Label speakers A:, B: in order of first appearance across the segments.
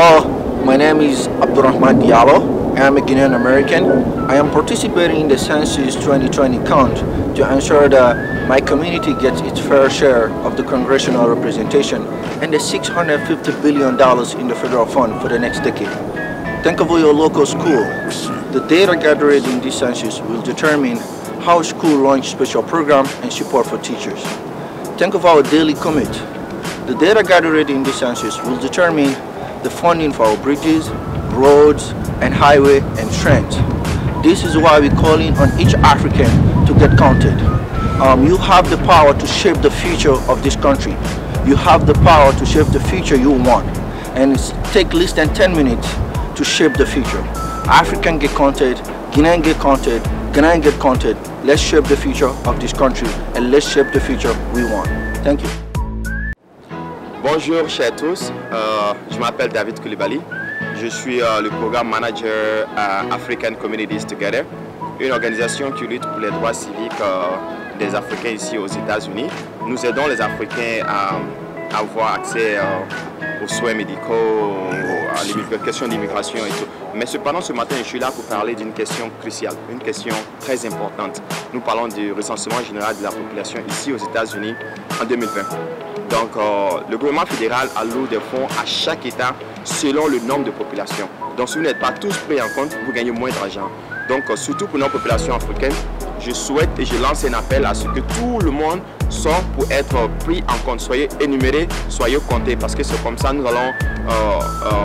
A: Hello, my name is Abdurrahman Diallo. I am a Guinean American. I am participating in the Census 2020 count to ensure that my community gets its fair share of the congressional representation and the $650 billion in the federal fund for the next decade. Think of your local school. The data gathered in this census will determine how school launch special programs and support for teachers. Think of our daily commute. The data gathered in this census will determine the funding for our bridges, roads, and highway and trains. This is why we're calling on each African to get counted. You have the power to shape the future of this country. You have the power to shape the future you want. And it takes less than 10 minutes to shape the future. African get counted, Guinean get counted, Ghanaian get counted. Let's shape the future of this country and let's shape the future we want. Thank you.
B: Bonjour chers tous, je m'appelle David Koulibaly. Je suis le programme manager à African Communities Together, une organisation qui lutte pour les droits civiques des Africains ici aux États-Unis. Nous aidons les Africains à avoir accès aux soins médicaux, à les questions d'immigration et tout. Mais cependant, ce matin, je suis là pour parler d'une question cruciale, une question très importante. Nous parlons du recensement général de la population ici aux États-Unis en 2020. Donc, le gouvernement fédéral alloue des fonds à chaque État selon le nombre de populations. Donc, si vous n'êtes pas tous pris en compte, vous gagnez moins d'argent. Donc, surtout pour nos populations africaines, je souhaite et je lance un appel à ce que tout le monde soit pour être pris en compte. Soyez énumérés, soyez comptés, parce que c'est comme ça nous allons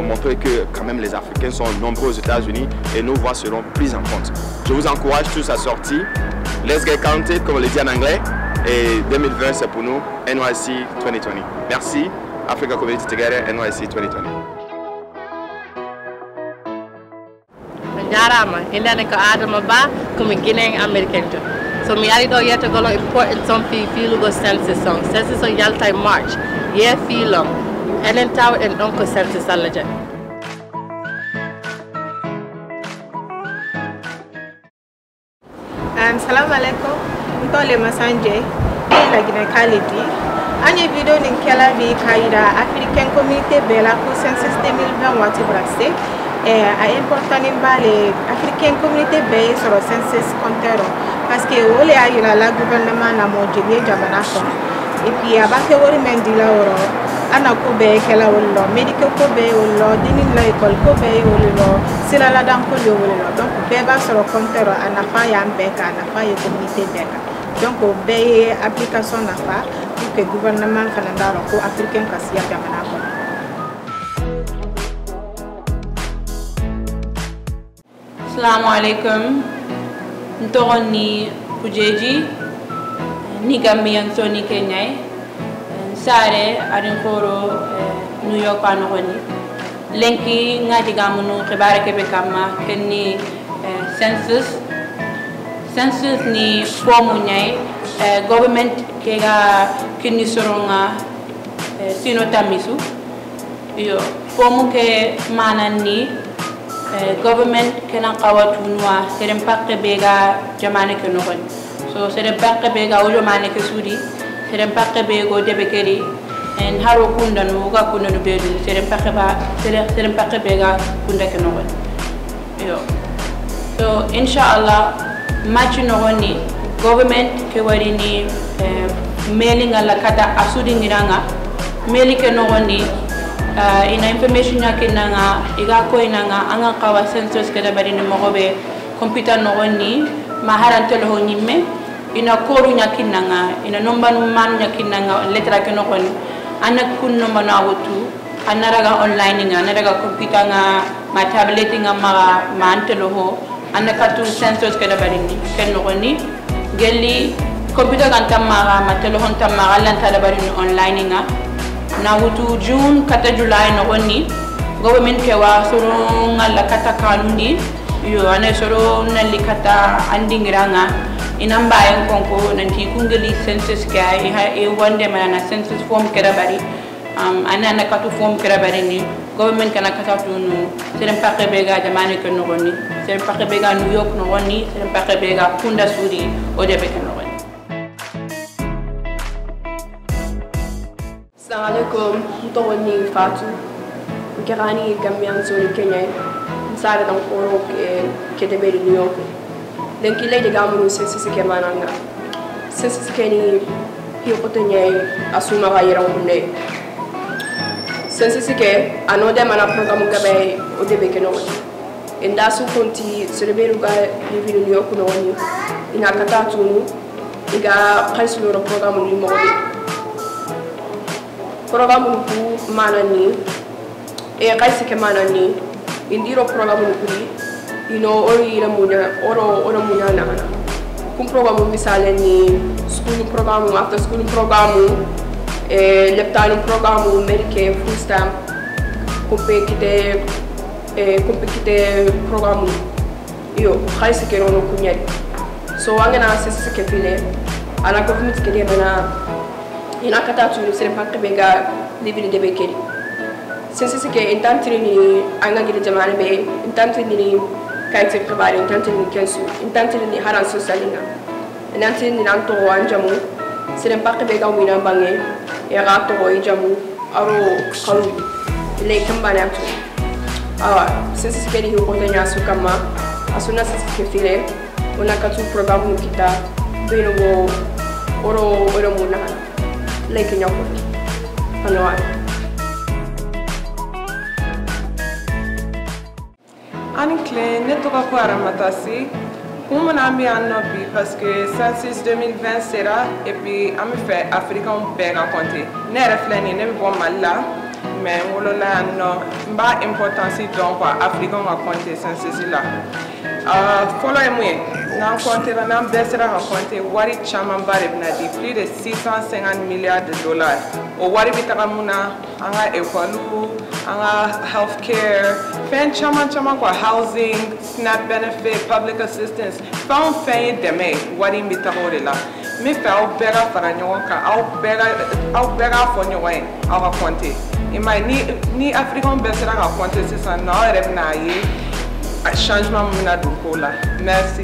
B: montrer que quand même les Africains sont nombreux aux États-Unis et nos voix seront prises en compte. Je vous encourage tous à sortir. Let's get counted, comme on le dit en anglais. Et 2020, c'est pour nous, NYC 2020. Merci, Africa Community Together, NYC 2020.
C: Jarama, hindane ko Adama Ba, komi Guinean American to. So mi ari do yete golo important some fiilugo census song. Census o yalta March. Ye fiilom. Enen taw en don ko census alla je.
D: Salam alaikum. Ntole masanje. La Guinée Kalidi. Anye video nin kela bi kaida African Community Bela ko census 2020 wati brasse. A important in bale African Community Bay sur le census comptero parce que ole ayula la gouvernement na mo jeli jamana ko et puis abake wori mendila oro ana ko be kala wollo medical ko be wollo dinin la école ko be wollo sila la dan ko wollo donc be ba sur le comptero ana fa ya mbeka ana fa ya community beka donc be application na fa pour que gouvernement kananda ko africain kasia jamana ko.
E: Assalamu alaikum. Ntoroni kujeji ni Gambian Sony Kenya. Sare arin koro New York anogoni. Lenki ngati gamunu khibare kebe kama kenni census. Census ni formu nyai government kega kinni soronga sino tamisu. Yo formu ke manani government kena qawatunwa serem pakke bega jamane ke nohon so serem pakke bega o jamane ke sudi serem pakke bego debe keri en haro kunda no ga kunda no bedu serem pakke bega kunda ke nohon yo so inshallah match nohoni government ke warini mailing ala kata asudi ngiranga maili ke nohoni ina information yakinanga iga ko inanga anga kawa census kada bari ni mogobe computer no woni maharan tele ho nyimme ina koru yakinanga ina nomba no man yakinanga letra ke no kon ana kun no mana wutu anaraga online nga anaraga computer nga ma tablet nga ma antelo ho ana katu census kada bari ni ken no woni gelli computer kan tamara ma telefon tamara lan tada bari ni online nga na wutu June kata July no woni government ke wa soro ngala kata kanuni yo ane soro nali kata andingiranga inamba en konko nanti kungeli census ka e wonde mana census form kera bari ana katu form kera bari ni government kana kata tunu serem pakke bega jamane ke no woni serem pakke bega New York no woni serem pakke bega kunda sudi o de be no woni.
F: Assalamualaikum, Ntoni Fatou. Kerani Gambian Zone Kenya, inside of Oro Kedebe New York. Then Kile de Gamu Sensis Kemananga. Sensis Kenny, Hiopotenye, Asuma Vairone. Sensis Ke, another mana program Gabe, Odebekeno. And that's who Conti, Cereberuga, living in New York, in Akatatu, Iga Paislo program in Modi. Program ku manani e kaisi ke manani indiro program ku ori ila munya oro munya na kum program misale ni school program after school program leptano program merke full stamp compete program yo kaisi ke no kunya so angena sese ke file ala government ke mana ina kata tu sere pakte bega living de bekeri sense ke intantri ni anga gide jamane be intantri ni kaite kabari intantri ni kensu intantri ni haran sosalina intantri ni nanto anjamu sere pakte bega wina bange ya gato o jamu aro kalu le kambana tu sense ke ni ko tanya su kama asuna sense ke file ona katu program kita beno oro muna like in your hello
G: Ani clean ne toka ko aramatasi kuma na mi annobi parce que census 2020 sera et puis ami fait africain bega compter ne reflète ne bon malla mais wolola no ba importance donc africain va compter census là follow moi nan compter nan besera va compter wari chama bare bnadi plus de 650 milliards de dollars o wari bitaka muna anga ekwalu anga healthcare fen chama kwa housing SNAP benefit public assistance found fen deme wari bitaka la me fa o bega para nyoka au bega fo nyoe au compter imai ni africain besera va compter c'est ça non revna yi changement muna dukola merci.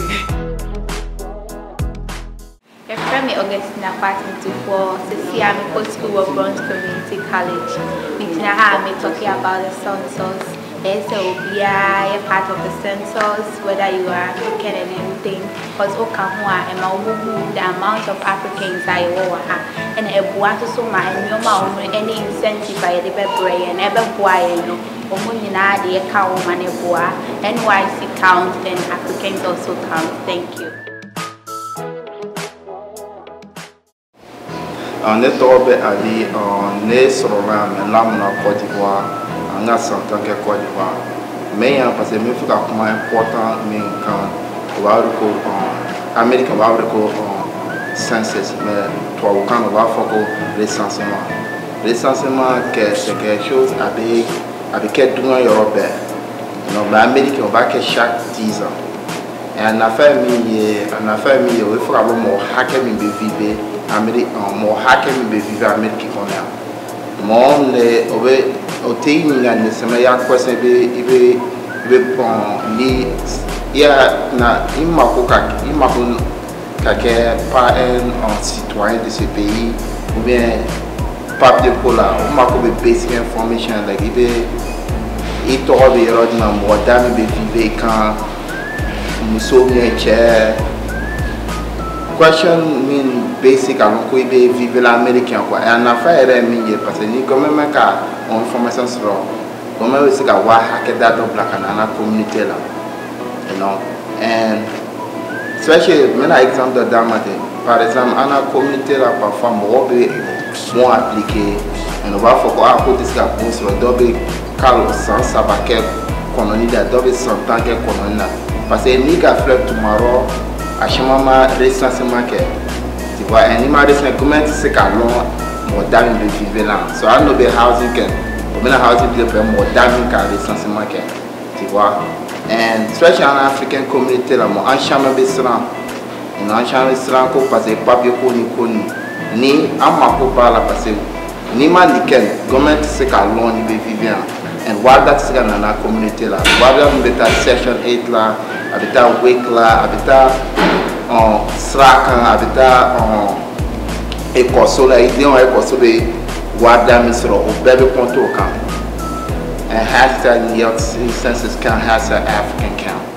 H: Efremi Augustina Fatima for Cecilia School of Bronx Community College. I'm talking about the census. SOBI, a part of the census, whether you are African and anything. Because Okamua and Maumu, the amount of Africans I owe and a buatu so my any incentive by the Bebre and ever boy. Omunina, the account maneboa, NYC count and Africans also count. Thank you.
A: On est tombé à dire on est sur la Lamna Côte d'Ivoire, en Assantan Côte d'Ivoire. Mais parce que il faut comment important mais quand on va en Amérique on va en census mais toi quand on va faire recensement. Recensement c'est quelque chose avec quelques droits européens. Donc l'Amérique on va que chaque 10 ans. Et en affaire il faut avoir mon hacker mi vivre Amérique mon hacker mi vivre Amérique qu'on a. Mon au pays ni la ne ya quoi c'est il bon ni il m'a pas un citoyen de ce pays ou bien papier pour là on m'a comme basic information like il trouve des rodis dans moi dame vivre quand nous sommes chair question mean basic alors qu'on vivre l'américain quoi et en affaire est mieux parce que ni quand même qu'à information sur comme aussi qu'à voir hacker data black en la communauté là you know and especially maintenant exemple de dame par exemple en la communauté là parfois moi bon appliqué et on va faire à côté de ça pour se dober car au sens ça va que colonie de dober sans tant que colonie parce que ni qu'à fleur tomorrow à chaque moment recensement que tu vois un image recensement c'est qu'à long moderne de vivre là so I know the housing can on a housing de faire moderne qu'à recensement que tu vois and especially en African community là moi en chambre restaurant en chambre restaurant ko parce que papier ko ni ama ko pas la parce que ni man ken government c'est qu'à long ni vivre and while that c'est dans la communauté là while on beta section 8 là habita week là habita en sraka habita en écosse là idée en écosse de guarda misro au bébé ponto camp
I: and hashtag New York City Census Count, hashtag African Count.